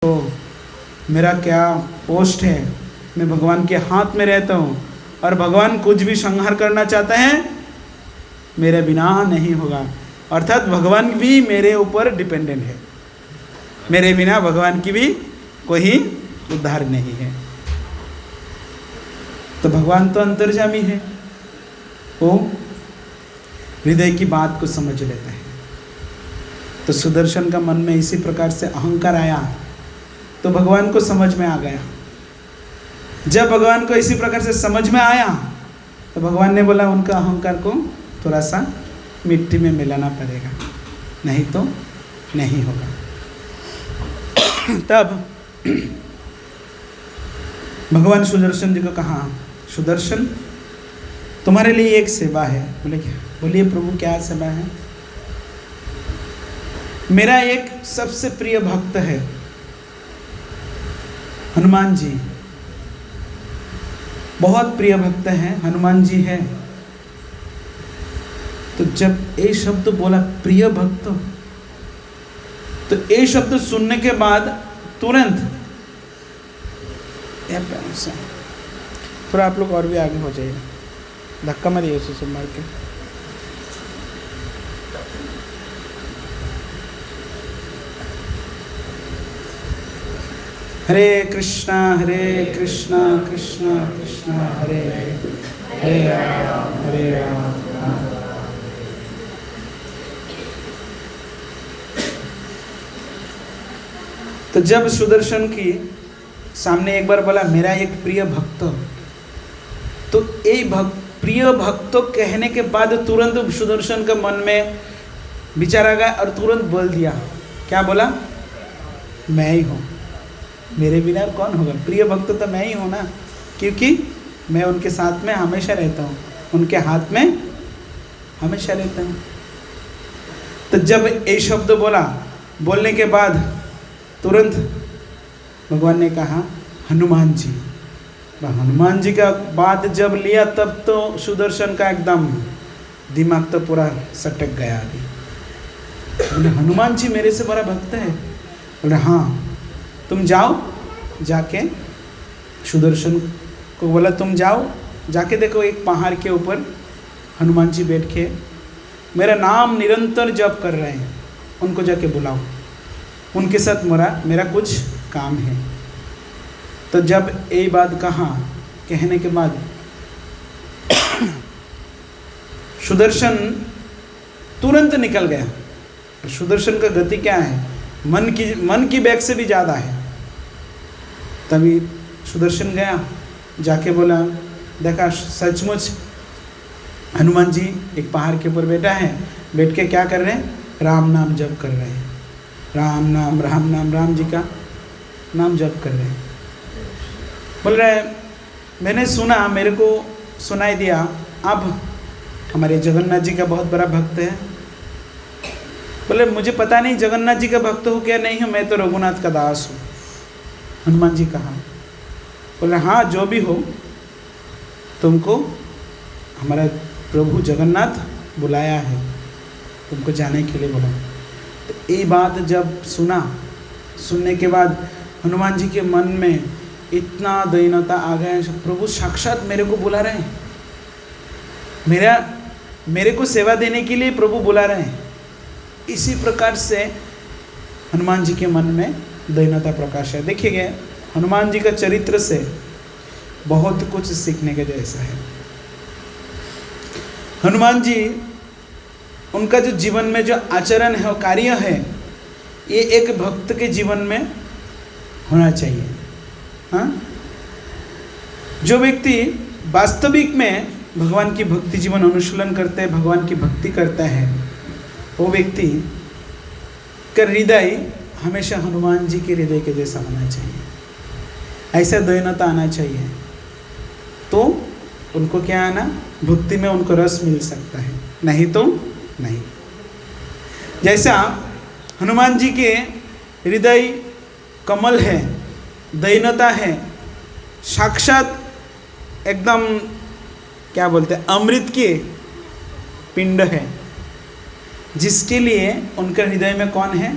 तो मेरा क्या पोस्ट है, मैं भगवान के हाथ में रहता हूँ और भगवान कुछ भी संहार करना चाहते हैं मेरे बिना नहीं होगा। अर्थात भगवान भी मेरे ऊपर डिपेंडेंट है, मेरे बिना भगवान की भी कोई उद्धार नहीं है। तो भगवान तो अंतर्यामी है, वो हृदय की बात को समझ लेता है। तो सुदर्शन का मन में इसी प्रकार से अहंकार आया तो भगवान को समझ में आ गया। जब भगवान को इसी प्रकार से समझ में आया तो भगवान ने बोला उनका अहंकार को थोड़ा सा मिट्टी में मिलाना पड़ेगा, नहीं तो नहीं होगा। तब भगवान सुदर्शन जी को कहा, सुदर्शन तुम्हारे लिए एक सेवा है। बोले क्या? बोलिए प्रभु क्या सेवा है? मेरा एक सबसे प्रिय भक्त है हनुमान जी, बहुत प्रिय भक्त हैं हनुमान जी है। तो जब ये शब्द बोला प्रिय भक्त, तो ये शब्द सुनने के बाद तुरंत थोड़ा आप लोग और भी आगे हो जाइए, धक्का मत दिए उसे मार के। हरे कृष्णा कृष्णा कृष्णा हरे हरे राम हरे राम। तो जब सुदर्शन की सामने एक बार बोला मेरा एक प्रिय भक्त, तो ये प्रिय भक्त कहने के बाद तुरंत सुदर्शन के मन में विचार आ गया और तुरंत बोल दिया। क्या बोला? मैं ही हूँ, मेरे बिना कौन होगा? प्रिय भक्त तो मैं ही हूँ ना, क्योंकि मैं उनके साथ में हमेशा रहता हूँ, उनके हाथ में हमेशा रहता हूँ। तो जब ये शब्द बोला, बोलने के बाद तुरंत भगवान ने कहा हनुमान जी। हनुमान जी का बात जब लिया तब तो सुदर्शन का एकदम दिमाग तो पूरा सटक गया। अभी बोले हनुमान जी मेरे से बड़ा भक्त है? बोले हाँ, तुम जाओ, जाके सुदर्शन को बोला तुम जाओ, जाके देखो एक पहाड़ के ऊपर हनुमान जी बैठ के मेरा नाम निरंतर जप कर रहे हैं, उनको जाके बुलाओ, उनके साथ मेरा कुछ काम है। तो जब ये बात कहा, कहने के बाद सुदर्शन तुरंत निकल गया। सुदर्शन का गति क्या है? मन की वेग से भी ज़्यादा है। तभी सुदर्शन गया, जाके बोला, देखा सचमुच हनुमान जी एक पहाड़ के ऊपर बैठा है, बैठ के क्या कर रहे हैं? राम नाम जप कर रहे हैं। राम नाम राम जी का नाम जप कर रहे हैं। बोल रहे मैंने सुना, मेरे को सुनाई दिया, अब हमारे जगन्नाथ जी का बहुत बड़ा भक्त है। बोले मुझे पता नहीं जगन्नाथ जी का भक्त हो क्या नहीं हूँ, मैं तो रघुनाथ का दास हूँ। हनुमान जी कहा, बोले हाँ जो भी हो, तुमको हमारा प्रभु जगन्नाथ बुलाया है, तुमको जाने के लिए बोला। तो ये बात जब सुनने के बाद हनुमान जी के मन में इतना दीनता आ गया, प्रभु साक्षात मेरे को बुला रहे हैं, मेरे को सेवा देने के लिए प्रभु बुला रहे हैं। इसी प्रकार से हनुमान जी के मन में दीनता प्रकाश है। देखिए हनुमान जी का चरित्र से बहुत कुछ सीखने के जैसा है। हनुमान जी उनका जो जीवन में जो आचरण है, कार्य है, ये एक भक्त के जीवन में होना चाहिए। हाँ, जो व्यक्ति वास्तविक में भगवान की भक्ति जीवन अनुशीलन करते हैं, भगवान की भक्ति करता है, वो व्यक्ति का हृदय हमेशा हनुमान जी के हृदय के जैसा होना चाहिए। ऐसा दीनता आना चाहिए, तो उनको क्या आना, भक्ति में उनको रस मिल सकता है, नहीं तो नहीं। जैसा हनुमान जी के हृदय कमल है, दीनता है, साक्षात एकदम क्या बोलते हैं, अमृत के पिंड है, जिसके लिए उनके हृदय में कौन है?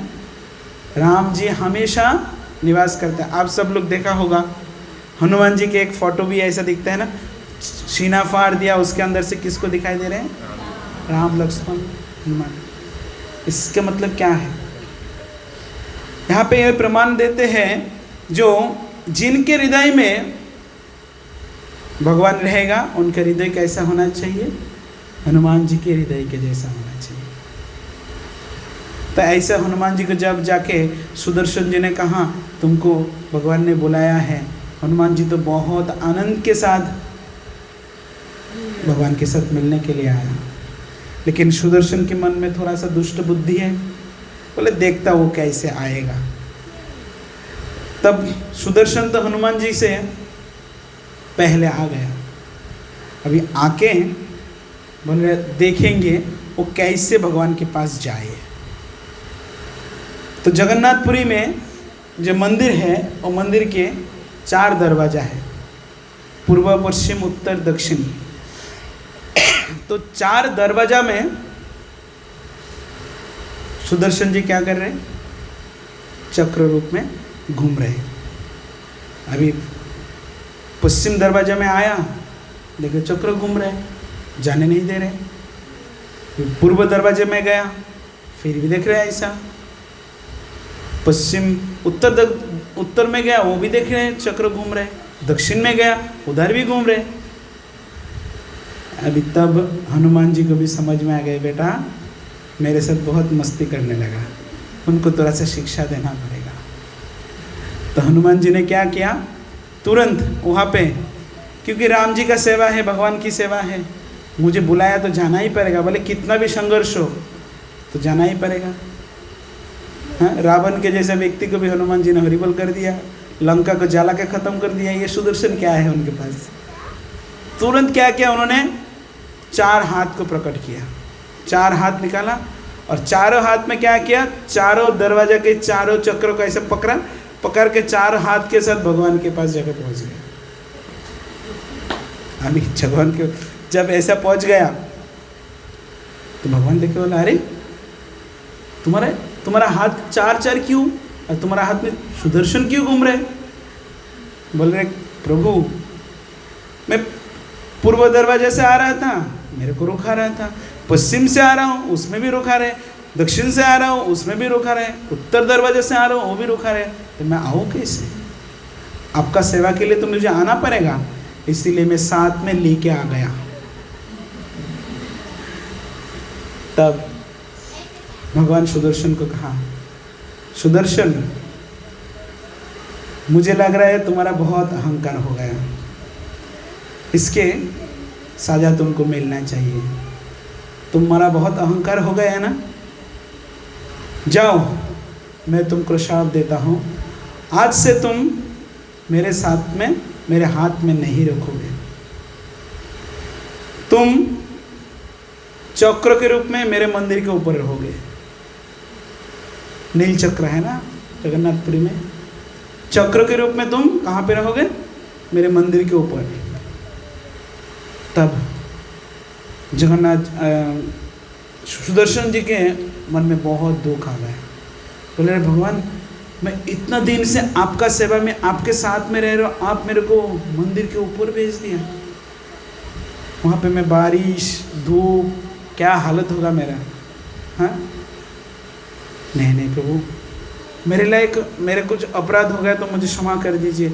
राम जी हमेशा निवास करता है। आप सब लोग देखा होगा, हनुमान जी के एक फोटो भी ऐसा दिखता है ना, सीना फाड़ दिया, उसके अंदर से किसको दिखाई दे रहे हैं? राम लक्ष्मण हनुमान। इसका मतलब क्या है? यहाँ पे ये प्रमाण देते हैं, जो जिनके हृदय में भगवान रहेगा उनका हृदय कैसा होना चाहिए? हनुमान जी के हृदय के जैसा होना चाहिए। तो ऐसा हनुमान जी को जब जाके सुदर्शन जी ने कहा तुमको भगवान ने बुलाया है, हनुमान जी तो बहुत आनंद के साथ भगवान के साथ मिलने के लिए आया। लेकिन सुदर्शन के मन में थोड़ा सा दुष्ट बुद्धि है, बोले देखता वो कैसे आएगा। तब सुदर्शन तो हनुमान जी से पहले आ गया। अभी आके बोले देखेंगे वो कैसे भगवान के पास जाए। तो जगन्नाथपुरी में जो मंदिर है, वो मंदिर के 4 दरवाजा है, पूर्व, पश्चिम, उत्तर, दक्षिण। तो 4 दरवाजा में सुदर्शन जी क्या कर रहे हैं? चक्र रूप में घूम रहे हैं। अभी पश्चिम दरवाजा में आया, देखो चक्र घूम रहे हैं, जाने नहीं दे रहे। पूर्व दरवाजे में गया, फिर भी देख रहे हैं ऐसा। पश्चिम उत्तर में गया, वो भी देख रहे हैं चक्र घूम रहे। दक्षिण में गया, उधर भी घूम रहे। अभी तब हनुमान जी को भी समझ में आ गए, बेटा मेरे साथ बहुत मस्ती करने लगा, उनको थोड़ा सा शिक्षा देना पड़ेगा। तो हनुमान जी ने क्या किया? तुरंत वहाँ पे, क्योंकि राम जी का सेवा है, भगवान की सेवा है, मुझे बुलाया तो जाना ही पड़ेगा, भले कितना भी संघर्ष हो तो जाना ही पड़ेगा। हाँ, रावण के जैसे व्यक्ति को भी हनुमान जी ने हरिबोल कर दिया, लंका को जला के खत्म कर दिया। ये सुदर्शन क्या है उनके पास? तुरंत क्या किया उन्होंने? 4 हाथ को प्रकट किया, 4 हाथ निकाला और चारों हाथ में क्या किया? चारों दरवाजा के चारों चक्रों को ऐसे पकड़ के 4 हाथ के साथ भगवान के पास जाकर पहुंच गया। अभी भगवान के जब ऐसा पहुंच गया तो भगवान देखे बोला, अरे तुम्हारा हाथ 4 क्यों, और तुम्हारा हाथ में सुदर्शन क्यों घूम रहे? बोल रहे प्रभु मैं पूर्व दरवाजे से आ रहा था, मेरे को रुका रहा था, पश्चिम से आ रहा हूँ उसमें भी रुका रहे, दक्षिण से आ रहा हूँ उसमें भी रुका रहे, उत्तर दरवाजे से आ रहा हूँ वो भी रुका रहे, तो मैं आऊँ कैसे? आपका सेवा के लिए तो मुझे आना पड़ेगा, इसीलिए मैं साथ में लेके आ गया। तब भगवान सुदर्शन को कहा, सुदर्शन मुझे लग रहा है तुम्हारा बहुत अहंकार हो गया, इसके साजा तुमको मिलना चाहिए। तुम्हारा बहुत अहंकार हो गया है ना, जाओ मैं तुमको श्राप देता हूँ, आज से तुम मेरे साथ में, मेरे हाथ में नहीं रखोगे, तुम चक्र के रूप में मेरे मंदिर के ऊपर रहोगे। नील चक्र है ना जगन्नाथपुरी में, चक्र के रूप में तुम कहाँ पे रहोगे? मेरे मंदिर के ऊपर। तब जगन्नाथ सुदर्शन जी के मन में बहुत दुख आ गया, बोले भगवान मैं इतना दिन से आपका सेवा में आपके साथ में रह रहा हूँ, आप मेरे को मंदिर के ऊपर भेज दिया, वहाँ पे मैं बारिश धूप क्या हालत होगा मेरा। हाँ नहीं प्रभु, मेरे कुछ अपराध हो गया तो मुझे क्षमा कर दीजिए,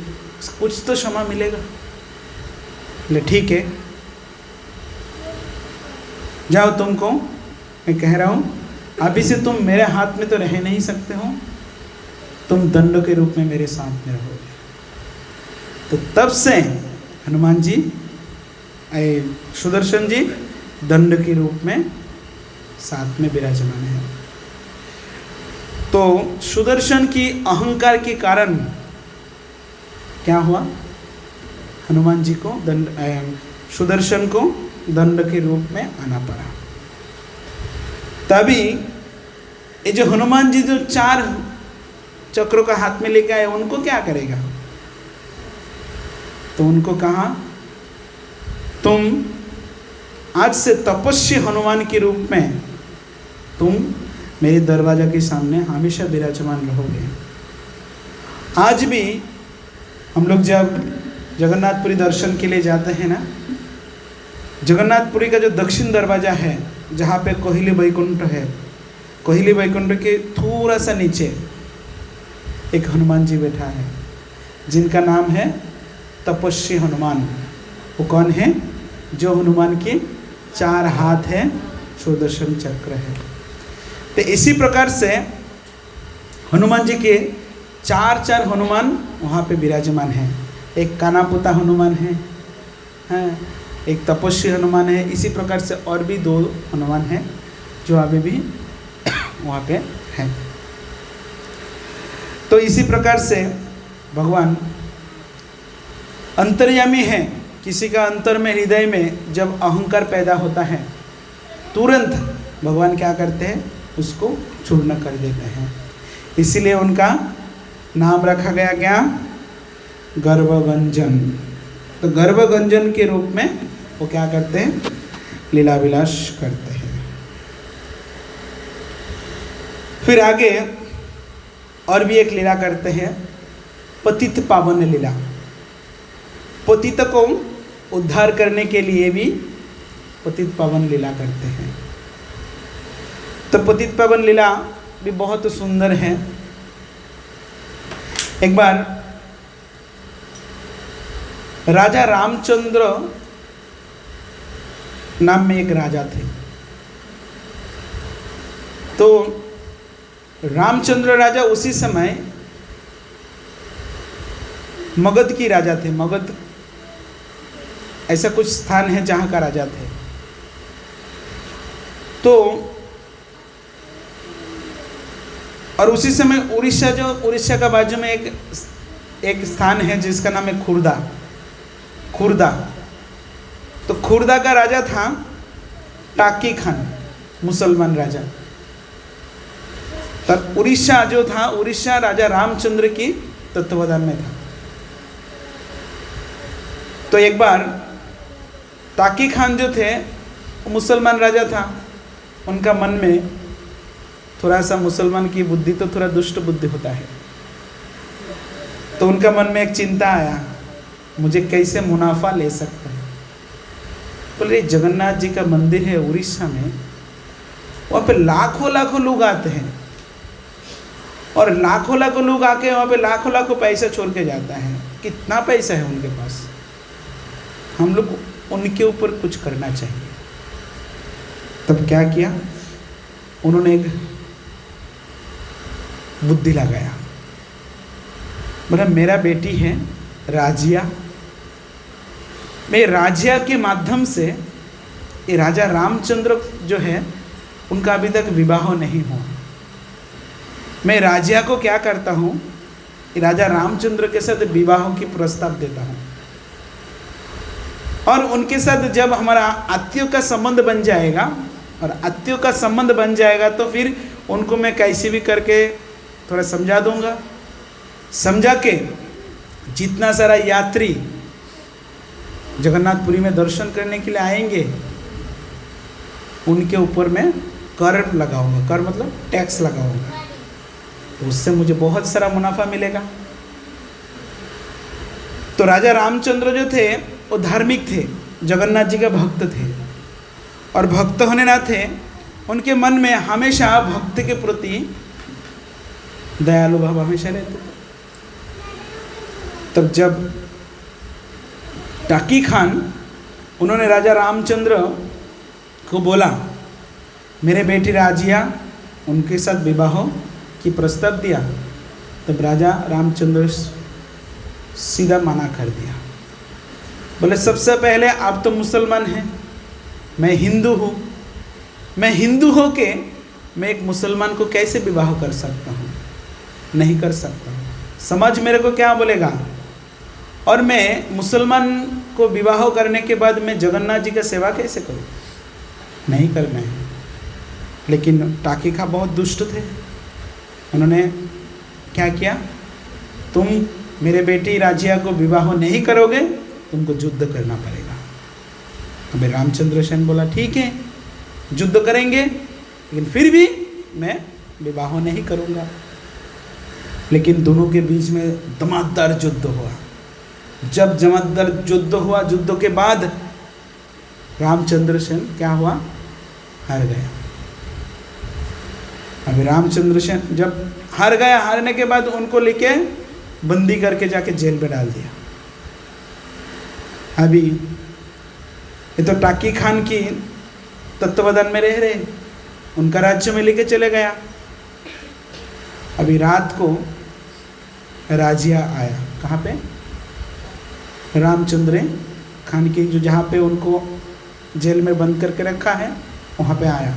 कुछ तो क्षमा मिलेगा। बोले ठीक है, जाओ तुमको मैं कह रहा हूँ, अभी से तुम मेरे हाथ में तो रह नहीं सकते हो, तुम दंड के रूप में मेरे साथ में रहोगे। तो तब से हनुमान जी सुदर्शन जी दंड के रूप में साथ में विराजमान है। तो सुदर्शन की अहंकार के कारण क्या हुआ? हनुमान जी को सुदर्शन को दंड के रूप में आना पड़ा। तभी ये जो हनुमान जी जो 4 चक्रों का हाथ में लेके आए, उनको क्या करेगा? तो उनको कहा तुम आज से तपस्वी हनुमान के रूप में तुम मेरे दरवाजा के सामने हमेशा विराजमान रहोगे, आज भी हम लोग जब जगन्नाथपुरी दर्शन के लिए जाते हैं ना, जगन्नाथपुरी का जो दक्षिण दरवाज़ा है, जहाँ पे कोहिली वैकुंठ है, कोहिली वैकुंठ के थोड़ा सा नीचे एक हनुमान जी बैठा है, जिनका नाम है तपस्वी हनुमान। वो कौन है? जो हनुमान के 4 हाथ हैं, सुदर्शन चक्र है। तो इसी प्रकार से हनुमान जी के 4 हनुमान वहाँ पे विराजमान हैं। एक कानापुता हनुमान है, एक तपस्वी हनुमान है। इसी प्रकार से और भी 2 हनुमान हैं जो अभी भी वहाँ पे हैं। तो इसी प्रकार से भगवान अंतर्यामी है। किसी का अंतर में, हृदय में जब अहंकार पैदा होता है, तुरंत भगवान क्या करते हैं? उसको चूर्ण कर देते हैं। इसीलिए उनका नाम रखा गया क्या? गर्भगंजन। तो गर्भगंजन के रूप में वो क्या करते हैं? लीला विलास करते हैं। फिर आगे और भी एक लीला करते हैं, पतित पावन लीला। पतित को उद्धार करने के लिए भी पतित पावन लीला करते हैं। तो पतित पावन लीला भी बहुत सुंदर है। एक बार राजा रामचंद्र नाम में एक राजा थे। तो रामचंद्र राजा उसी समय मगध की राजा थे। मगध ऐसा कुछ स्थान है जहाँ का राजा थे। तो और उसी समय उड़ीसा का बाजू में एक स्थान है जिसका नाम है खुर्दा। तो खुर्दा का राजा था टाकी खान, मुसलमान राजा। तब उड़ीसा जो था, उड़ीसा राजा रामचंद्र की तत्वाधान में था। तो एक बार टाकी खान जो थे, मुसलमान राजा था, उनका मन में थोड़ा सा, मुसलमान की बुद्धि तो थोड़ा दुष्ट बुद्धि होता है, तो उनका मन में एक चिंता आया, मुझे कैसे मुनाफा ले सकता है। बोले जगन्नाथ जी का मंदिर है उड़ीसा में, वहाँ पे लाखों लोग आते हैं और लाखों लोग आके वहाँ पे लाखों पैसा छोड़ के जाता है। कितना पैसा है उनके पास, हम लोग उनके ऊपर कुछ करना चाहिए। तब क्या किया उन्होंने? एक बुद्धि लगाया। बोला मेरा बेटी है राजिया, मैं राजिया के माध्यम से, ये राजा रामचंद्र जो है उनका अभी तक विवाह नहीं हुआ, मैं राजिया को क्या करता हूँ, राजा रामचंद्र के साथ विवाह की प्रस्ताव देता हूँ, और उनके साथ जब हमारा आत्यों का संबंध बन जाएगा, और आत्यों का संबंध बन जाएगा तो फिर उनको मैं कैसे भी करके थोड़ा समझा दूंगा, समझा के जितना सारा यात्री जगन्नाथपुरी में दर्शन करने के लिए आएंगे उनके ऊपर मैं कर लगाऊंगा। कर मतलब टैक्स लगाऊंगा, तो उससे मुझे बहुत सारा मुनाफा मिलेगा। तो राजा रामचंद्र जो थे वो धार्मिक थे, जगन्नाथ जी का भक्त थे, और भक्त होने नाते उनके मन में हमेशा भक्त के प्रति दयालु भाव हमेशा रहते थे। तब जब टाकी खान, उन्होंने राजा रामचंद्र को बोला मेरे बेटी राजिया, उनके साथ विवाह की प्रस्ताव दिया, तब राजा रामचंद्र सीधा मना कर दिया। बोले सबसे पहले आप तो मुसलमान हैं, मैं हिंदू हूँ, मैं हिंदू हो के मैं एक मुसलमान को कैसे विवाह कर सकता हूँ? नहीं कर सकता हूँ। समाज मेरे को क्या बोलेगा? और मैं मुसलमान को विवाह करने के बाद मैं जगन्नाथ जी का सेवा कैसे करूँ? नहीं करना है। लेकिन टाकी खां बहुत दुष्ट थे, उन्होंने क्या किया, तुम मेरे बेटी राजिया को विवाह नहीं करोगे, तुमको युद्ध करना पड़ेगा। अबे रामचंद्र सेन बोला ठीक है युद्ध करेंगे, लेकिन फिर भी मैं विवाह नहीं करूँगा। लेकिन दोनों के बीच में धमाकेदार युद्ध हुआ। जब धमाकेदार युद्ध हुआ, युद्ध के बाद रामचंद्र सेन क्या हुआ, हार गया। अभी रामचंद्र सेन जब हार गया, हारने के बाद उनको लेके बंदी करके जाके जेल में डाल दिया। अभी ये तो टाकी खान की तत्वावधान में रह रहे, उनका राज्य में लेके चले गया। अभी रात को राजिया आया, कहाँ पे, रामचंद्र खान की जो जहाँ पे उनको जेल में बंद करके रखा है वहाँ पे आया।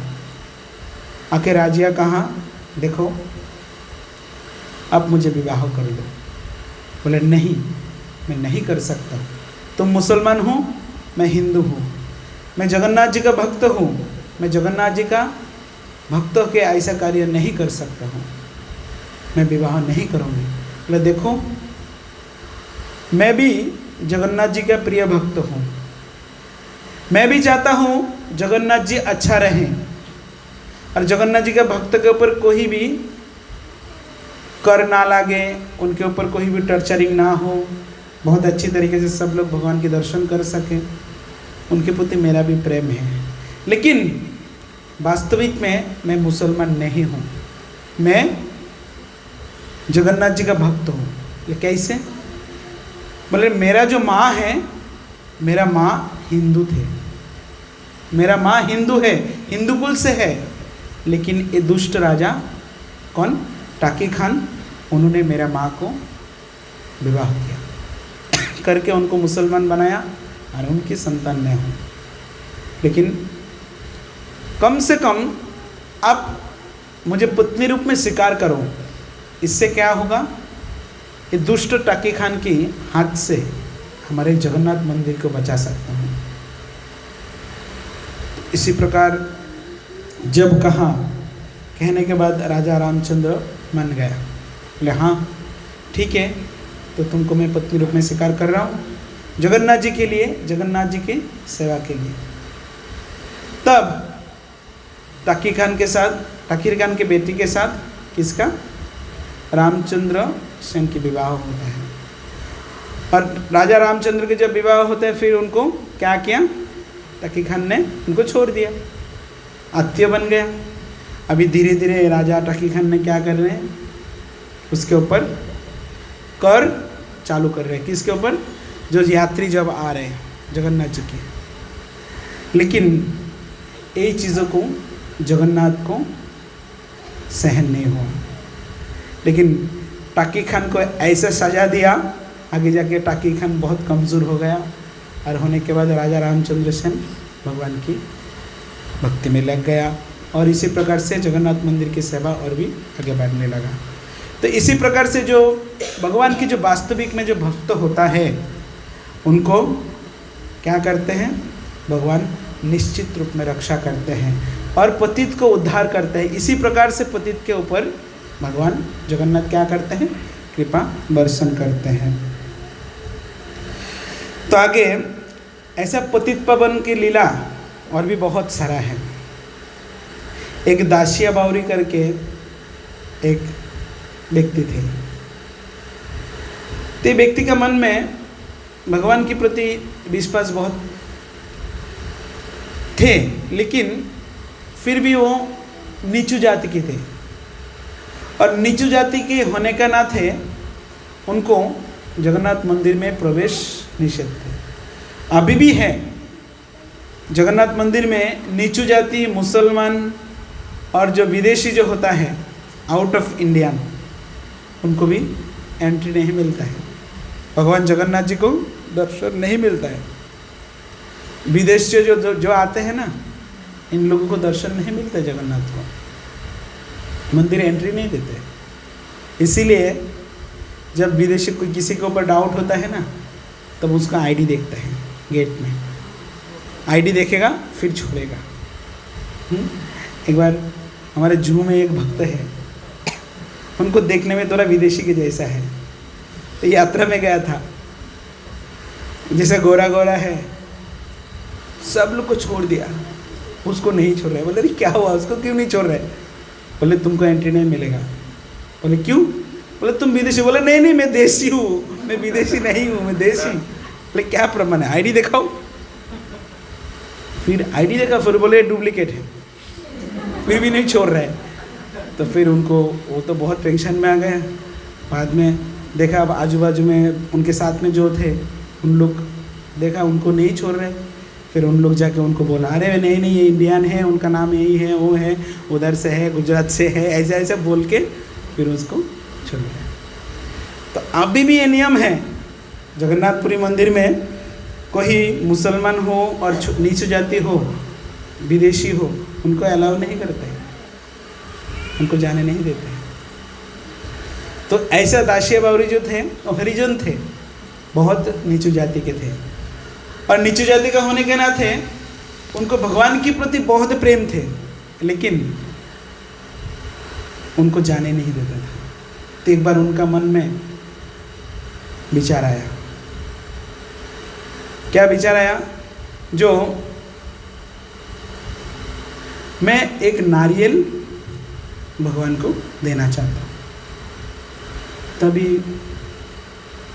आके राजिया कहा, देखो अब मुझे विवाह कर दो। बोले नहीं, मैं नहीं कर सकता। तुम मुसलमान हो, मैं हिंदू हूँ, मैं जगन्नाथ जी का भक्त हूँ, मैं जगन्नाथ जी का भक्त के ऐसा कार्य नहीं कर सकता हूँ, मैं विवाह नहीं करूँगी। बोले देखो मैं भी जगन्नाथ जी का प्रिय भक्त हूँ, मैं भी चाहता हूँ जगन्नाथ जी अच्छा रहें, और जगन्नाथ जी का भक्त के ऊपर कोई भी कर ना लागे, उनके ऊपर कोई भी टर्चरिंग ना हो, बहुत अच्छी तरीके से सब लोग भगवान के दर्शन कर सकें, उनके प्रति मेरा भी प्रेम है। लेकिन वास्तविक में मैं मुसलमान नहीं हूँ, मैं जगन्नाथ जी का भक्त हूँ। ये कैसे? बोले मेरा जो माँ है, मेरा माँ हिंदू थे, मेरा माँ हिंदू है, हिंदू कुल से है, लेकिन ये दुष्ट राजा कौन, टाकी खान, उन्होंने मेरा माँ को विवाह किया करके उनको मुसलमान बनाया और उनकी संतान नहीं हो। लेकिन कम से कम आप मुझे पत्नी रूप में स्वीकार करो, इससे क्या होगा, ये दुष्ट टाकी खान की हाथ से हमारे जगन्नाथ मंदिर को बचा सकता हूँ। इसी प्रकार जब कहा, कहने के बाद राजा रामचंद्र मान गया। बोले हाँ ठीक है, तो तुमको मैं पत्नी रूप में स्वीकार कर रहा हूँ, जगन्नाथ जी के लिए, जगन्नाथ जी की सेवा के लिए। तब टाकी खान के साथ, टाकी खान के बेटी के साथ किसका, रामचंद्र सेन की विवाह होता है। और राजा रामचंद्र के जब विवाह होता है, फिर उनको क्या किया, टाकी खान ने उनको छोड़ दिया, आत्य बन गया। अभी धीरे धीरे राजा टाकी खान ने क्या कर रहे हैं, उसके ऊपर कर चालू कर रहे हैं। किसके ऊपर, जो यात्री जब आ रहे हैं जगन्नाथ जी के। लेकिन ये चीज़ों को जगन्नाथ को सहन नहीं हुआ, लेकिन टाकी खान को ऐसा सजा दिया, आगे जाके टाकी खान बहुत कमज़ोर हो गया, और होने के बाद राजा रामचंद्र सेन भगवान की भक्ति में लग गया, और इसी प्रकार से जगन्नाथ मंदिर की सेवा और भी आगे बढ़ने लगा। तो इसी प्रकार से जो भगवान की जो वास्तविक में जो भक्त होता है, उनको क्या करते हैं, भगवान निश्चित रूप में रक्षा करते हैं और पतित को उद्धार करते हैं। इसी प्रकार से पतित के ऊपर भगवान जगन्नाथ क्या करते हैं, कृपा वर्षण करते हैं। तो आगे ऐसा पतित पावन की लीला और भी बहुत सारा है। एक दासिया बावरी करके एक व्यक्ति थे, तो व्यक्ति का मन में भगवान के प्रति विश्वास बहुत थे, लेकिन फिर भी वो नीचू जाति के थे, और नीचू जाति के होने का ना थे, उनको जगन्नाथ मंदिर में प्रवेश निषेध थे। अभी भी है जगन्नाथ मंदिर में नीचू जाति, मुसलमान और जो विदेशी जो होता है आउट ऑफ इंडिया, उनको भी एंट्री नहीं मिलता है, भगवान जगन्नाथ जी को दर्शन नहीं मिलता है। विदेश से जो आते हैं ना, इन लोगों को दर्शन नहीं मिलता है, जगन्नाथ को मंदिर एंट्री नहीं देते। इसीलिए जब विदेशी कोई किसी के ऊपर डाउट होता है ना, तब उसका आईडी देखता है, गेट में आईडी देखेगा फिर छोड़ेगा। एक बार हमारे जू में एक भक्त है, उनको देखने में थोड़ा विदेशी के जैसा है, तो यात्रा में गया था, जैसे गोरा गोरा है, सब लोग को छोड़ दिया, उसको नहीं छोड़ रहे। बोले क्या हुआ, उसको क्यों नहीं छोड़ रहे? बोले तुमको एंट्री नहीं मिलेगा। बोले क्यों? बोले तुम विदेशी? बोले नहीं नहीं मैं देशी हूँ, मैं विदेशी नहीं हूँ, मैं देशी। बोले क्या प्रमाण है? आईडी दिखाओ। फिर आईडी देखा, फिर बोले डुप्लीकेट है, फिर भी नहीं छोड़ रहे। तो फिर उनको वो तो बहुत टेंशन में आ गए। बाद में देखा अब आजू बाजू में उनके साथ में जो थे उन लोग देखा उनको नहीं छोड़ रहे। फिर उन लोग जाके उनको बोला अरे नहीं नहीं ये इंडियन है, उनका नाम यही है, वो है, उधर से है, गुजरात से है, ऐसा ऐसा बोल के फिर उसको छोड़ दिया। तो अभी भी ये नियम है जगन्नाथपुरी मंदिर में, कोई मुसलमान हो और नीच जाति हो, विदेशी हो, उनको अलाउ नहीं करते, उनको जाने नहीं देते। तो ऐसा दासिया बावरी जो थे वो हरिजन थे, बहुत नीचू जाति के थे, और नीचू जाति का होने के नाते उनको भगवान के प्रति बहुत प्रेम थे, लेकिन उनको जाने नहीं देता था। तो एक बार उनका मन में विचार आया। क्या विचार आया? जो मैं एक नारियल भगवान को देना चाहता हूँ। तभी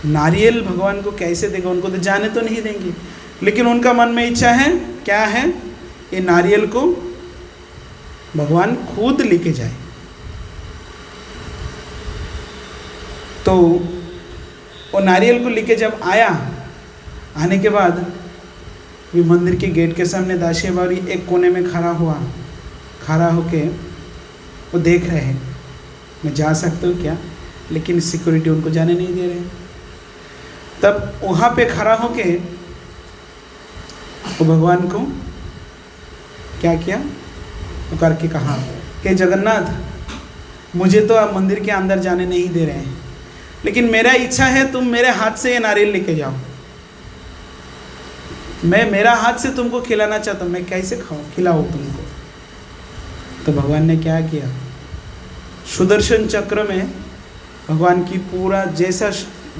नारियल भगवान को कैसे देगा? उनको तो जाने तो नहीं देंगे, लेकिन उनका मन में इच्छा है, क्या है? ये नारियल को भगवान खुद लेके जाए। तो वो नारियल को लेके जब आया, आने के बाद भी मंदिर के गेट के सामने दासिया बावरी एक कोने में खड़ा होके वो देख रहे हैं मैं जा सकता हूँ क्या, लेकिन सिक्योरिटी उनको जाने नहीं दे रहे। तब वहाँ पे खड़ा होके वो भगवान को क्या किया? पुकार के कहा, हे जगन्नाथ, मुझे तो आप मंदिर के अंदर जाने नहीं दे रहे हैं, लेकिन मेरा इच्छा है तुम मेरे हाथ से ये नारियल लेके जाओ। मैं मेरा हाथ से तुमको खिलाना चाहता हूँ, मैं कैसे खिलाऊँ तुमको? तो भगवान ने क्या किया? सुदर्शन चक्र में भगवान की पूरा जैसा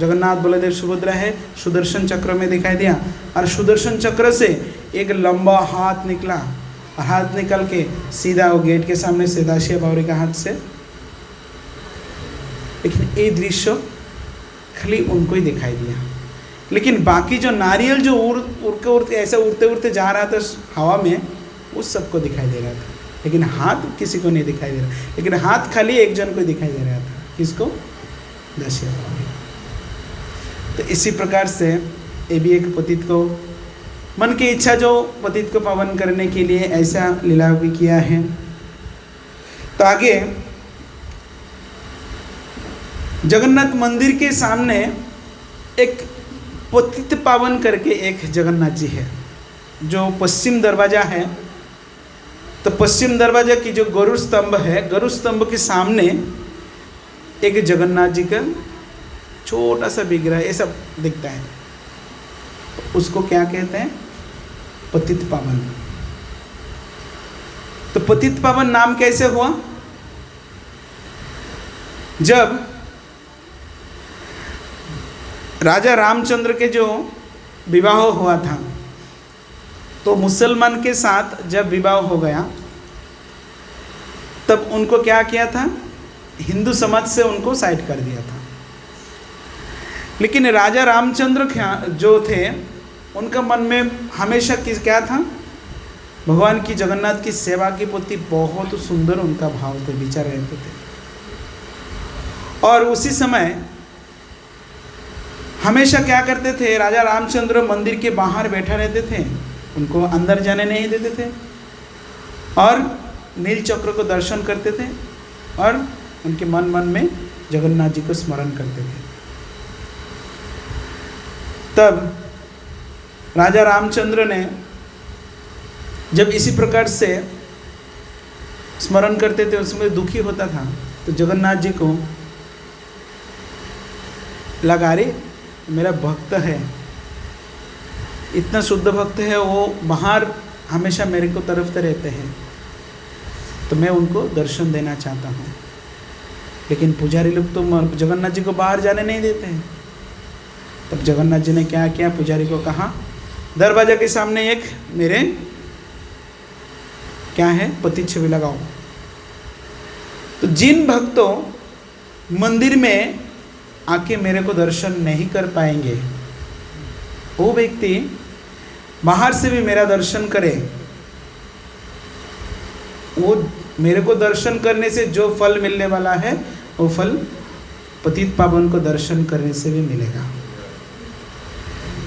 जगन्नाथ बलदेव सुभद्रा है सुदर्शन चक्र में दिखाई दिया, और सुदर्शन चक्र से एक लंबा हाथ निकला, और हाथ निकल के सीधा वो गेट के सामने से दासिया बावरी का हाथ से। लेकिन ये दृश्य खाली उनको ही दिखाई दिया, लेकिन बाकी जो नारियल जो उड़ते ऐसा उड़ते उड़ते जा रहा था हवा में, उस सबको दिखाई दे रहा था, लेकिन हाथ किसी को नहीं दिखाई दे रहा। लेकिन हाथ खाली एक जन को दिखाई दे रहा था, किसको? दासिया बावरी। तो इसी प्रकार से ये भी एक पतित को मन की इच्छा जो पतित को पावन करने के लिए ऐसा लीला भी किया है। तो आगे जगन्नाथ मंदिर के सामने एक पतित पावन करके एक जगन्नाथ जी है, जो पश्चिम दरवाजा है। तो पश्चिम दरवाजा की जो गरुड़ स्तंभ है, गरुड़ स्तंभ के सामने एक जगन्नाथ जी का छोटा सा विग्रह ऐसा दिखता है, उसको क्या कहते हैं? पतित पावन। तो पतित पावन नाम कैसे हुआ? जब राजा रामचंद्र के जो विवाह हुआ था, तो मुसलमान के साथ जब विवाह हो गया, तब उनको क्या किया था? हिंदू समाज से उनको साइड कर दिया था। लेकिन राजा रामचंद्र जो थे, उनका मन में हमेशा क्या था? भगवान की जगन्नाथ की सेवा के प्रति बहुत सुंदर उनका भाव थे, विचार रहते थे। और उसी समय हमेशा क्या करते थे? राजा रामचंद्र मंदिर के बाहर बैठा रहते थे, उनको अंदर जाने नहीं देते थे, और नील चक्र को दर्शन करते थे, और उनके मन में जगन्नाथ जी को स्मरण करते थे। तब राजा रामचंद्र ने जब इसी प्रकार से स्मरण करते थे, उसमें दुखी होता था, तो जगन्नाथ जी को लगा, अरे मेरा भक्त है, इतना शुद्ध भक्त है, वो बाहर हमेशा मेरे को तरफते रहते हैं, तो मैं उनको दर्शन देना चाहता हूँ। लेकिन पुजारी लोग तो जगन्नाथ जी को बाहर जाने नहीं देते हैं। तब जगन्नाथ जी ने क्या किया? पुजारी को कहा, दरवाजा के सामने एक मेरे क्या है? पतित छवि लगाओ। तो जिन भक्तों मंदिर में आके मेरे को दर्शन नहीं कर पाएंगे, वो व्यक्ति बाहर से भी मेरा दर्शन करे, वो मेरे को दर्शन करने से जो फल मिलने वाला है वो फल पतित पावन को दर्शन करने से भी मिलेगा।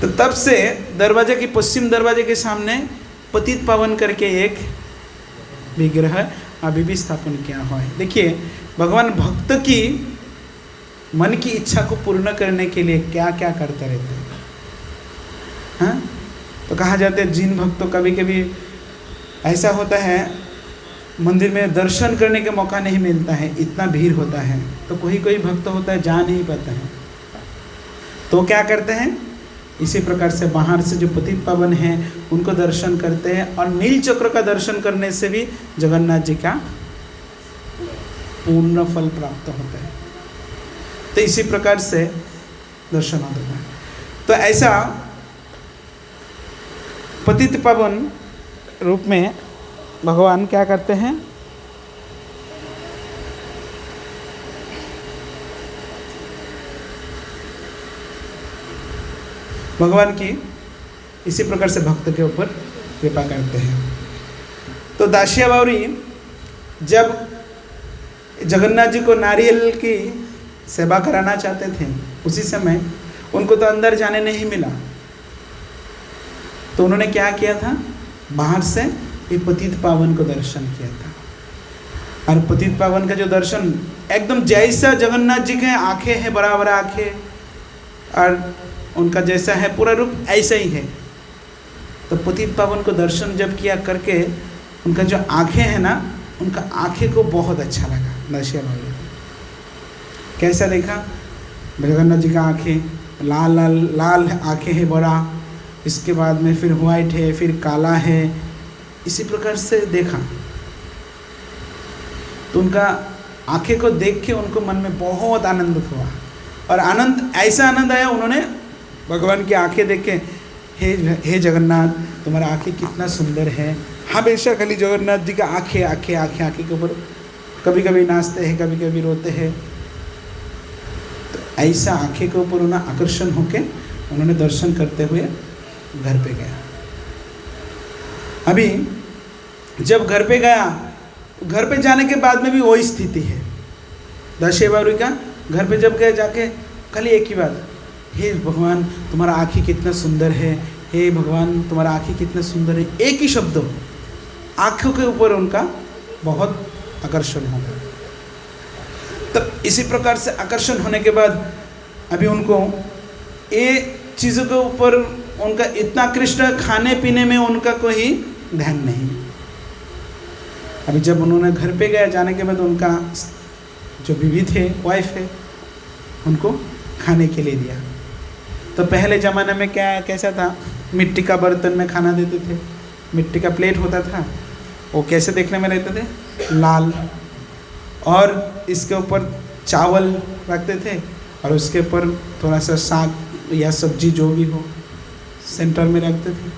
तो तब से दरवाजे के पश्चिम दरवाजे के सामने पतित पावन करके एक विग्रह अभी भी स्थापन किया हुआ है। देखिए भगवान भक्त की मन की इच्छा को पूर्ण करने के लिए क्या क्या करते रहते हैं। हाँ, तो कहा जाता है जिन भक्तों कभी कभी ऐसा होता है मंदिर में दर्शन करने का मौका नहीं मिलता है, इतना भीड़ होता है, तो कोई कोई भक्त होता है जा नहीं पाता है, तो क्या करते हैं इसी प्रकार से बाहर से जो पतित पावन हैं उनको दर्शन करते हैं, और नील चक्र का दर्शन करने से भी जगन्नाथ जी का पूर्ण फल प्राप्त होता है। तो इसी प्रकार से दर्शन होता है। तो ऐसा पतित पावन रूप में भगवान क्या करते हैं, भगवान की इसी प्रकार से भक्त के ऊपर कृपा करते हैं। तो दासिया बावरी जब जगन्नाथ जी को नारियल की सेवा कराना चाहते थे, उसी समय उनको तो अंदर जाने नहीं मिला, तो उन्होंने क्या किया था, बाहर से ये पतित पावन को दर्शन किया था। और पतित पावन का जो दर्शन एकदम जैसा जगन्नाथ जी के आंखें हैं, बराबर आंखें, और उनका जैसा है पूरा रूप ऐसा ही है। तो पतित पावन को दर्शन जब किया करके उनका जो आंखें हैं ना, उनका आंखें को बहुत अच्छा लगा। दासिया बावरी कैसा देखा, जगन्नाथ जी का आंखें लाल लाल लाल आंखें हैं बड़ा, इसके बाद में फिर व्हाइट है, फिर काला है, इसी प्रकार से देखा। तो उनका आंखें को देख के उनको मन में बहुत आनंद हुआ, और आनंद ऐसा आनंद आया, उन्होंने भगवान की आंखें देख के हे जगन्नाथ तुम्हारा आंखें कितना सुंदर है। हमेशा खाली जगन्नाथ जी का आंखें आंखें आंखें आंखें के ऊपर कभी कभी नाचते हैं, कभी कभी रोते हैं। तो ऐसा आंखें के ऊपर उन्हें आकर्षण होके उन्होंने दर्शन करते हुए घर पे गया। अभी जब घर पे गया, घर पे जाने के बाद में भी वही स्थिति है दासिया बावरी का। घर पे जब गए जाके खाली एक ही बात, हे भगवान तुम्हारा आँखें कितना सुंदर है, हे भगवान तुम्हारा आँखें कितना सुंदर है, एक ही शब्द आँखों के ऊपर उनका बहुत आकर्षण हो गया। तब इसी प्रकार से आकर्षण होने के बाद अभी उनको ये चीज़ों के ऊपर उनका इतना कृष्ण, खाने पीने में उनका कोई ध्यान नहीं। अभी जब उन्होंने घर पे गया, जाने के बाद उनका जो बीवी थे, वाइफ है, उनको खाने के लिए दिया। तो पहले ज़माने में क्या कैसा था, मिट्टी का बर्तन में खाना देते थे, मिट्टी का प्लेट होता था, वो कैसे देखने में रहते थे, लाल, और इसके ऊपर चावल रखते थे, और उसके ऊपर थोड़ा सा साग या सब्जी जो भी हो सेंटर में रखते थे।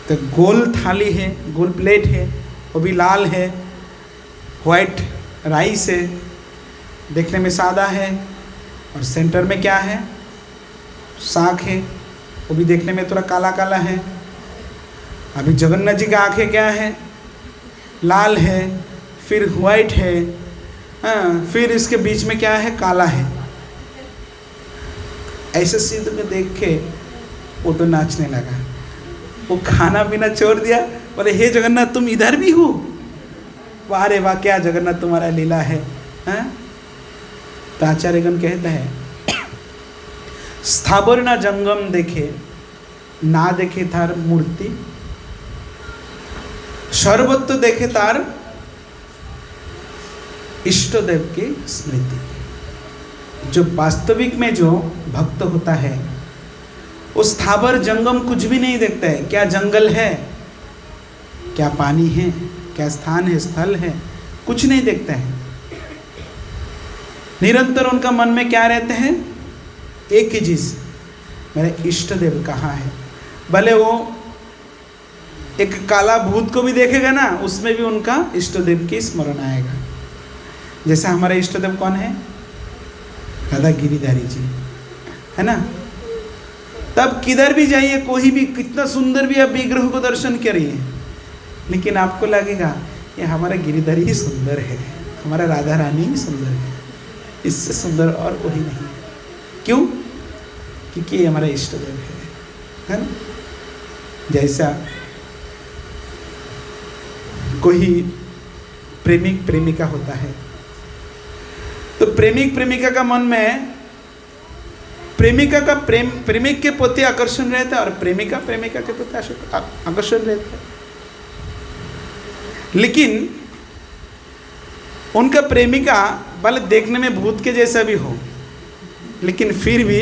तो गोल थाली है, गोल प्लेट है, वो भी लाल है, वाइट राइस है, देखने में सादा है, और सेंटर में क्या है, साग है, वो भी देखने में थोड़ा काला काला है। अभी जगन्नाथ जी का आँखें क्या है, लाल है, फिर वाइट है, हाँ, फिर इसके बीच में क्या है, काला है। ऐसे सीध में देख के वो तो नाचने लगा, वो खाना पीना छोड़ दिया, बोले हे जगन्नाथ तुम इधर भी हो, वाह रे वाह क्या जगन्नाथ तुम्हारा लीला है। हाँ? तो आचार्यगण कहते हैं, स्थावर ना जंगम देखे ना देखे तार मूर्ति, सर्वत्र देखे तार इष्ट देव की स्मृति। जो वास्तविक में जो भक्त होता है वो स्थावर जंगम कुछ भी नहीं देखता है, क्या जंगल है, क्या पानी है, क्या स्थान है, स्थल है, कुछ नहीं देखता है। निरंतर उनका मन में क्या रहते हैं, एक ही चीज, मेरे इष्ट देव कहाँ है। भले वो एक काला भूत को भी देखेगा ना, उसमें भी उनका इष्ट देव की स्मरण आएगा। जैसे हमारे इष्ट देव कौन है, राधा गिरिधारी जी, है ना। तब किधर भी जाइए, कोई भी कितना सुंदर भी आप विग्रह को दर्शन करिए, लेकिन आपको लगेगा ये हमारा गिरिधारी ही सुंदर है, हमारा राधा रानी ही सुंदर है, इससे सुंदर और कोई नहीं। क्यों? क्योंकि ये हमारा इष्ट देव है ना। जैसा कोई प्रेमिक प्रेमिका होता है, तो प्रेमिक प्रेमिका का मन में प्रेमिका का प्रेमिक के प्रति आकर्षण रहता है और प्रेमिका प्रेमिका के प्रति आकर्षण रहता है। लेकिन उनका प्रेमिका भले देखने में भूत के जैसा भी हो, लेकिन फिर भी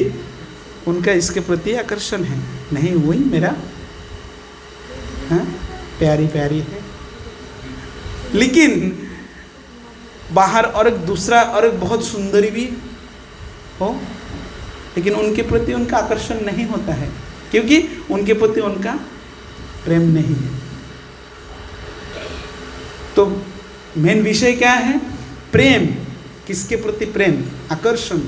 उनका इसके प्रति आकर्षण है, नहीं वही मेरा प्यारी प्यारी है। लेकिन बाहर और एक दूसरा और एक बहुत सुंदरी भी हो, लेकिन उनके प्रति उनका आकर्षण नहीं होता है, क्योंकि उनके प्रति उनका प्रेम नहीं है। तो मेन विषय क्या है? प्रेम। किसके प्रति प्रेम? आकर्षण।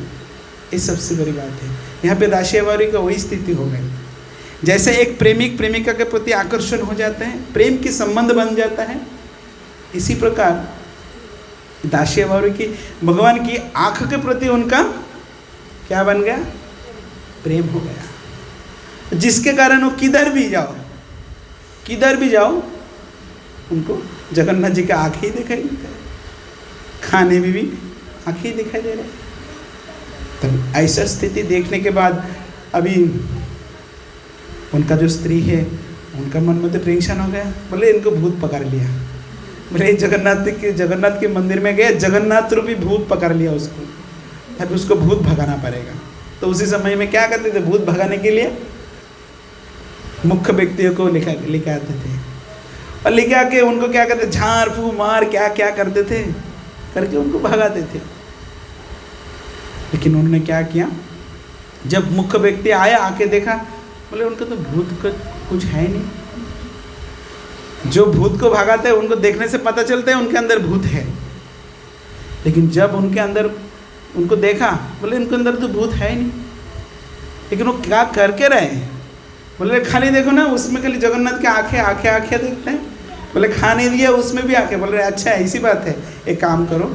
ये सबसे बड़ी बात है। यहाँ पे दासियावारी का वही स्थिति हो गई। जैसे एक प्रेमिक प्रेमिका के प्रति आकर्षण हो जाते हैं, प्रेम की संबंध बन जाता है, इसी प्रकार दासियावारी की भगवान की आंख के प्रति उनका क्या बन गया? प्रेम हो गया, जिसके कारण वो किधर भी जाओ उनको जगन्नाथ जी का आँख ही दिखाई देता है, खाने में भी आँख ही दिखाई दे रहा है। तब ऐसा स्थिति देखने के बाद अभी उनका जो स्त्री है, उनका मन में तो टेंशन हो गया, बोले इनको भूत पकड़ लिया। बोले जगन्नाथ के मंदिर में गए, जगन्नाथ रूपी भूत पकड़ लिया उसको, अब उसको भूत भगाना पड़ेगा। तो उसी समय में क्या करते थे? भूत भगाने के लिए मुख्य व्यक्तियों को लेके आते थे और लेके आके उनको क्या करते? झाड़ फूक मार क्या क्या करते थे, करके उनको भगाते थे। लेकिन उन्होंने क्या किया? जब मुख्य व्यक्ति आया, आके देखा, बोले उनको तो भूत का कुछ है नहीं। जो भूत को भगाते हैं उनको देखने से पता चलता है उनके अंदर भूत है, लेकिन जब उनके अंदर उनको देखा, बोले इनके अंदर तो भूत है ही नहीं। लेकिन वो क्या करके रहे? बोले खाली देखो ना, उसमें खाली जगन्नाथ के आंखें देखते हैं। बोले खाने दिया उसमें भी आंखें। बोले अच्छा ऐसी बात है, एक काम करो,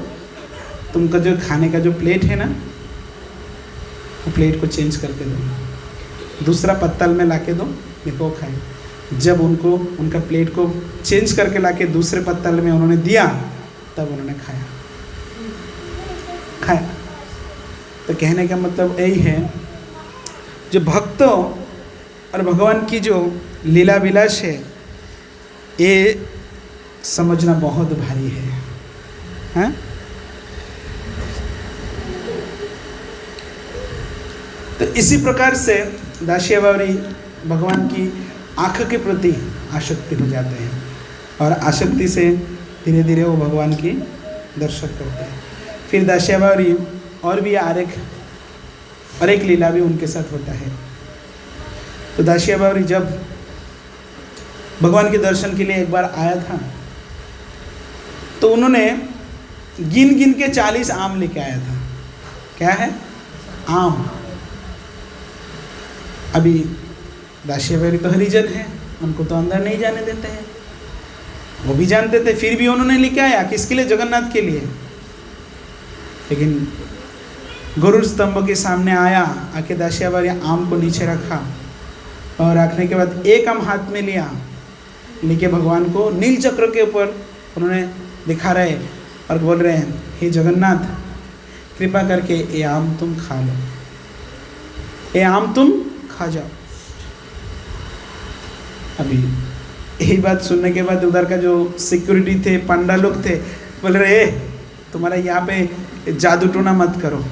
तुमका जो खाने का जो प्लेट है ना, वो प्लेट को चेंज करके दो, दूसरा पत्तल में लाके दो, देखो खाए। जब उनको उनका प्लेट को चेंज करके लाके दूसरे पत्तल में उन्होंने दिया, तब उन्होंने खाया। तो कहने का मतलब यही है, जो भक्तों और भगवान की जो लीला विलास है, ये समझना बहुत भारी है, हाँ? तो इसी प्रकार से दासियावारी भगवान की आँख के प्रति आसक्ति हो जाते हैं और आसक्ति से धीरे धीरे वो भगवान की दर्शन करते हैं। फिर दासियावारी और भी और एक लीला भी उनके साथ होता है। तो दासियावारी जब भगवान के दर्शन के लिए एक बार आया था, तो उन्होंने गिन गिन के 40 आम लेके आया था। क्या है? आम। अभी दासियावारी तो हरिजन है, उनको तो अंदर नहीं जाने देते हैं, वो भी जानते थे, फिर भी उन्होंने लेके आया। किसके लिए? जगन्नाथ के लिए। लेकिन गुरु स्तंभ के सामने आया, आके दासियावारी आम को नीचे रखा और रखने के बाद एक आम हाथ में लिया, लेके भगवान को नील चक्र के ऊपर उन्होंने दिखा रहे और बोल रहे हैं, हे जगन्नाथ, कृपा करके ये आम तुम खा लो, ये आम तुम खा जाओ। अभी यही बात सुनने के बाद उधर का जो सिक्योरिटी थे, पंडा लोग थे, बोल रहे तुम्हारा यहाँ पे जादू टोना मत करो,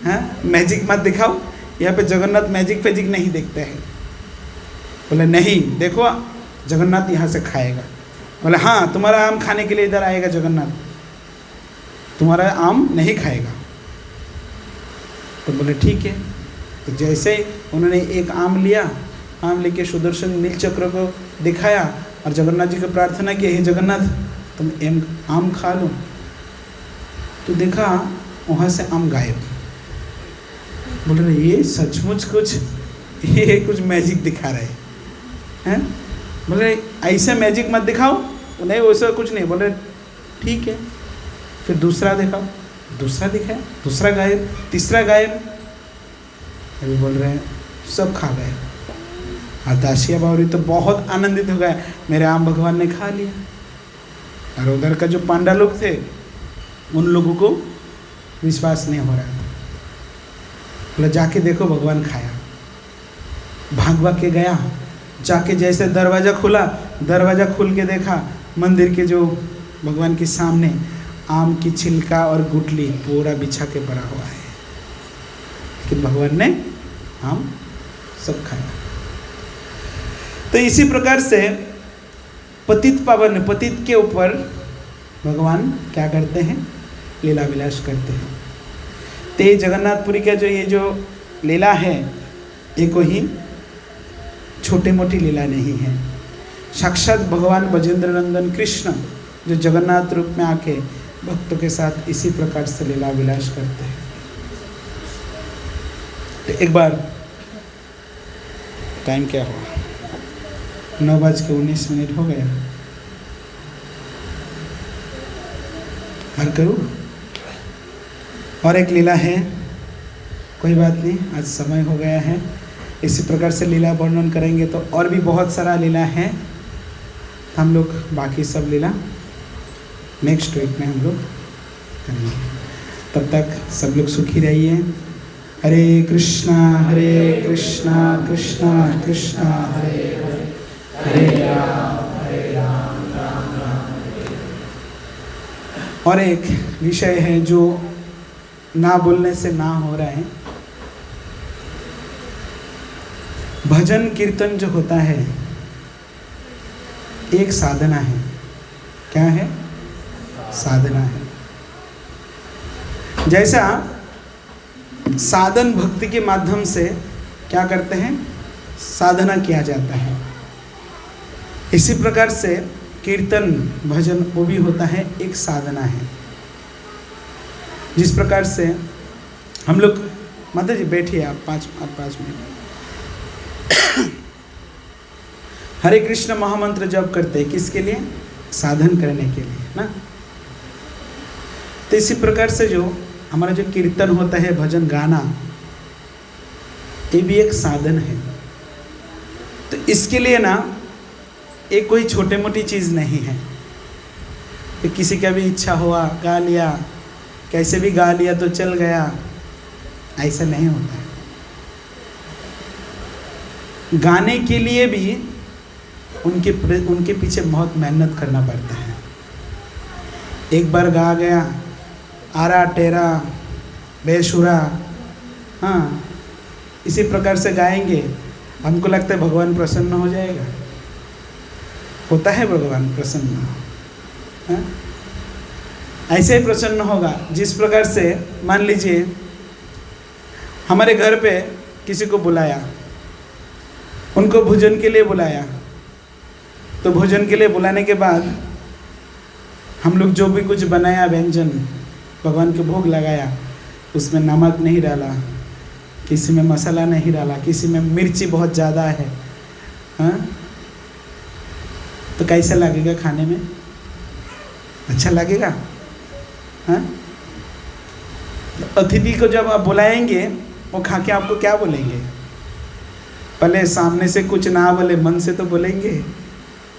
हैं, मैजिक मत दिखाओ, यहाँ पे जगन्नाथ मैजिक फैजिक नहीं देखते हैं। बोले नहीं, देखो जगन्नाथ यहाँ से खाएगा। बोले हाँ, तुम्हारा आम खाने के लिए इधर आएगा जगन्नाथ, तुम्हारा आम नहीं खाएगा। तो बोले ठीक है। तो जैसे ही उन्होंने एक आम लिया, आम लेके सुदर्शन नील चक्र को दिखाया और जगन्नाथ जी को प्रार्थना की, हे जगन्नाथ तुम आम खा लो। तो देखा वहाँ से आम गायब। बोल रहे ये सचमुच कुछ ये कुछ मैजिक दिखा रहे हैं। बोल रहे ऐसे मैजिक मत दिखाओ, नहीं वैसा कुछ नहीं। बोल रहे ठीक है। फिर दूसरा दिखाओ, दूसरा दिखाया, दूसरा गायब, तीसरा गायब। अभी बोल रहे हैं सब खा गए। दासिया बावरी तो बहुत आनंदित हो गए, मेरे आम भगवान ने खा लिया। और उधर का जो पांडा लोग थे उन लोगों को विश्वास नहीं हो रहा था। बोला जाके देखो भगवान खाया। भाग भाग के गया, जाके जैसे दरवाज़ा खुला, दरवाज़ा खुल के देखा मंदिर के जो भगवान के सामने आम की छिलका और गुठली पूरा बिछा के पड़ा हुआ है कि भगवान ने आम सब खाया। तो इसी प्रकार से पतित पावन, पतित के ऊपर भगवान क्या करते हैं? लीला विलास करते हैं। तो ये जगन्नाथपुरी का जो ये जो लीला है ये कोई छोटी मोटी लीला नहीं है। साक्षात भगवान ब्रजेंद्र नंदन कृष्ण जो जगन्नाथ रूप में आके भक्तों के साथ इसी प्रकार से लीला विलास करते हैं। तो एक बार टाइम क्या हुआ? 9:19 हो गया। हर करूँ? और एक लीला है, कोई बात नहीं, आज समय हो गया है। इसी प्रकार से लीला वर्णन करेंगे तो और भी बहुत सारा लीला है। हम लोग बाकी सब लीला नेक्स्ट वीक में हम लोग करेंगे। तब तक सब लोग सुखी रहिए। हरे कृष्णा कृष्णा कृष्णा हरे हरे, हरे राम राम राम। और एक विषय है जो ना बोलने से ना हो रहा है। भजन कीर्तन जो होता है एक साधना है। क्या है? साधना है। जैसा साधन भक्ति के माध्यम से क्या करते हैं? साधना किया जाता है। इसी प्रकार से कीर्तन भजन वो भी होता है, एक साधना है। जिस प्रकार से हम लोग, माता जी बैठिए आप 5 मिनट। हरे कृष्ण महामंत्र जप करते हैं किसके लिए? साधन करने के लिए ना। तो इसी प्रकार से जो हमारा जो कीर्तन होता है, भजन गाना, ये भी एक साधन है। तो इसके लिए ना एक कोई छोटे मोटी चीज़ नहीं है कि किसी का भी इच्छा हुआ गा लिया, कैसे भी गा लिया तो चल गया, ऐसा नहीं होता है। गाने के लिए भी उनके पीछे बहुत मेहनत करना पड़ता है। एक बार गा गया, आरा टेरा बेशुरा, हाँ, इसी प्रकार से गाएंगे, हमको लगता है भगवान प्रसन्न हो जाएगा। होता है भगवान प्रसन्न? हाँ? ऐसे ही प्रसन्न होगा जिस प्रकार से मान लीजिए हमारे घर पे किसी को बुलाया, उनको भोजन के लिए बुलाया, तो भोजन के लिए बुलाने के बाद हम लोग जो भी कुछ बनाया व्यंजन, भगवान के भोग लगाया, उसमें नमक नहीं डाला, किसी में मसाला नहीं डाला, किसी में मिर्ची बहुत ज़्यादा है, हाँ, तो कैसा लगेगा खाने में? अच्छा लगेगा? हाँ? अतिथि को जब आप बुलाएंगे वो खा के आपको क्या बोलेंगे? पहले सामने से कुछ ना बोले, मन से तो बोलेंगे,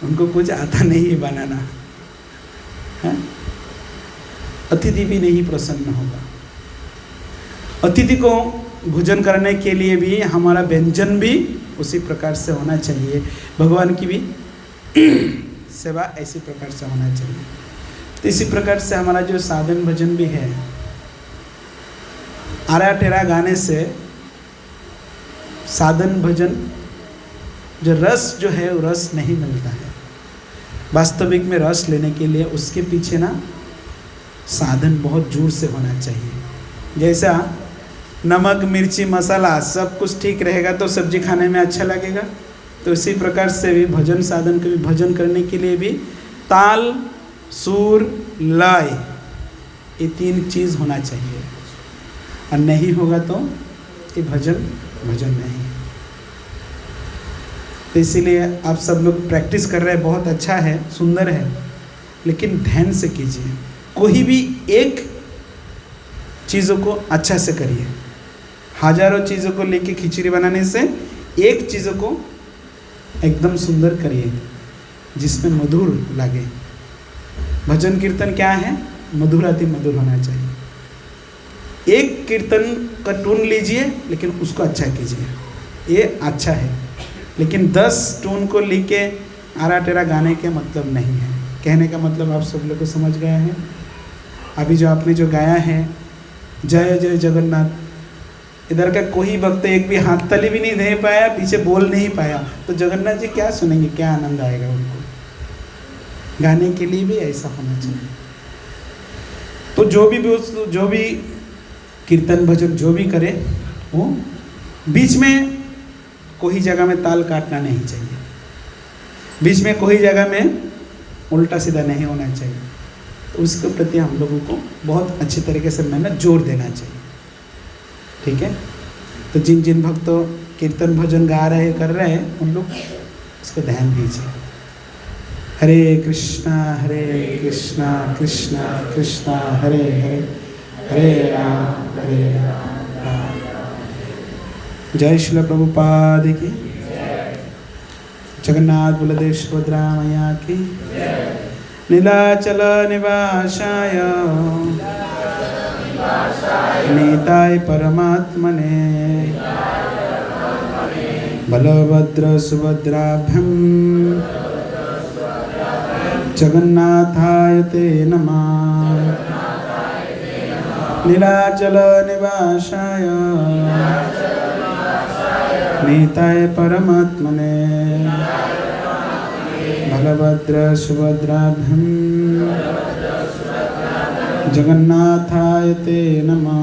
उनको कुछ आता नहीं है बनाना, है? अतिथि भी नहीं प्रसन्न होगा। अतिथि को भोजन करने के लिए भी हमारा व्यंजन भी उसी प्रकार से होना चाहिए। भगवान की भी सेवा ऐसी प्रकार से होना चाहिए। तो इसी प्रकार से हमारा जो साधन भजन भी है, आरा टेरा गाने से साधन भजन जो रस जो है वो रस नहीं मिलता है। वास्तविक में रस लेने के लिए उसके पीछे ना साधन बहुत जोर से होना चाहिए। जैसा नमक मिर्ची मसाला सब कुछ ठीक रहेगा तो सब्जी खाने में अच्छा लगेगा, तो इसी प्रकार से भी भजन साधन के भी भजन करने के लिए भी ताल सुर लय ये 3 चीज़ होना चाहिए। और नहीं होगा तो ये भजन नहीं है। तो इसीलिए आप सब लोग प्रैक्टिस कर रहे हैं, बहुत अच्छा है, सुंदर है, लेकिन ध्यान से कीजिए। कोई भी एक चीज़ों को अच्छा से करिए। हजारों चीज़ों को लेके खिचड़ी बनाने से एक चीज़ों को एकदम सुंदर करिए जिसमें मधुर लगे। भजन कीर्तन क्या है? मधुराति मधुर होना चाहिए। एक कीर्तन का टून लीजिए लेकिन उसको अच्छा कीजिए, ये अच्छा है। लेकिन 10 टून को लेके आरा टेरा गाने के मतलब नहीं है। कहने का मतलब आप सब लोग को समझ गए हैं। अभी जो आपने जो गाया है जय जय जगन्नाथ, इधर का कोई भक्त एक भी हाथ ताली भी नहीं दे पाया, पीछे बोल नहीं पाया, तो जगन्नाथ जी क्या सुनेंगे? क्या आनंद आएगा उनको? गाने के लिए भी ऐसा होना चाहिए। तो जो भी कीर्तन भजन जो भी करे, वो बीच में कोई जगह में ताल काटना नहीं चाहिए, बीच में कोई जगह में उल्टा सीधा नहीं होना चाहिए। तो उसके प्रति हम लोगों को बहुत अच्छी तरीके से मेहनत जोर देना चाहिए, ठीक है। तो जिन जिन भक्तों कीर्तन भजन गा रहे कर रहे हैं उन लोग इसको ध्यान दीजिए। हरे कृष्णा कृष्णा कृष्णा हरे हरे, हरे राम जय श्रील प्रभुपाद की, जगन्नाथ बलदेव सुभद्रा मैया की, नीलाचल निवासाय नीताय परमात्मने, बलभद्र सुभद्राभ्यां जगन्नाथाय ते नमः। नीलाचल निवासाय नीताय परमात्मने, बलभद्र सुभद्राभ्यां जगन्नाथाय ते नमः।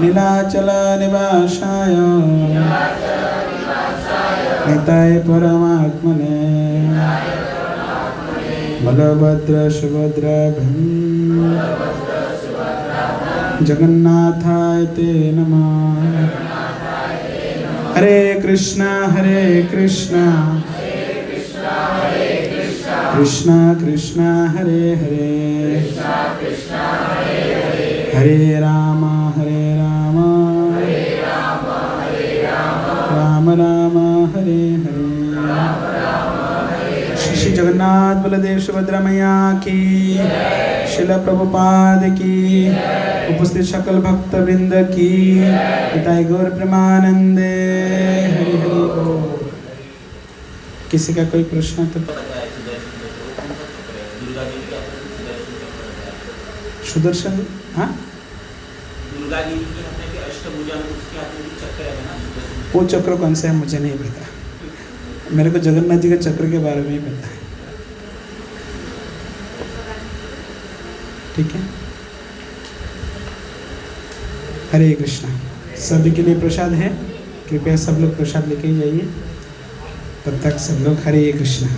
नीलाचल निवासाय नीताय परमात्मने, बलभद्र सुभद्राभ्यां जगन्नाथाय ते नमः। हरे कृष्णा कृष्णा कृष्णा हरे हरे, हरे राम राम राम हरे हरे। श्री जगन्नाथ बलदेव सुभद्रा मैया की, श्रील प्रभुपाद की, उपस्थित सकल भक्त वृंद की, पिताई गौर प्रेमानंदे। हरि हरि बोल। किसी का कोई प्रश्न तो? सुदर्शन, हाँ, दुर्गा देवी की हाथ में अष्टभुजा, उसके हाथ में चक्र है ना। वो चक्र कौन सा है मुझे नहीं पता, मेरे को जगन्नाथ जी के चक्र के बारे में ही पता है, ठीक है। हरे कृष्णा। सभी के लिए प्रसाद है, कृपया सब लोग प्रसाद लेके ही जाइए। तब तक सब लोग हरे कृष्णा।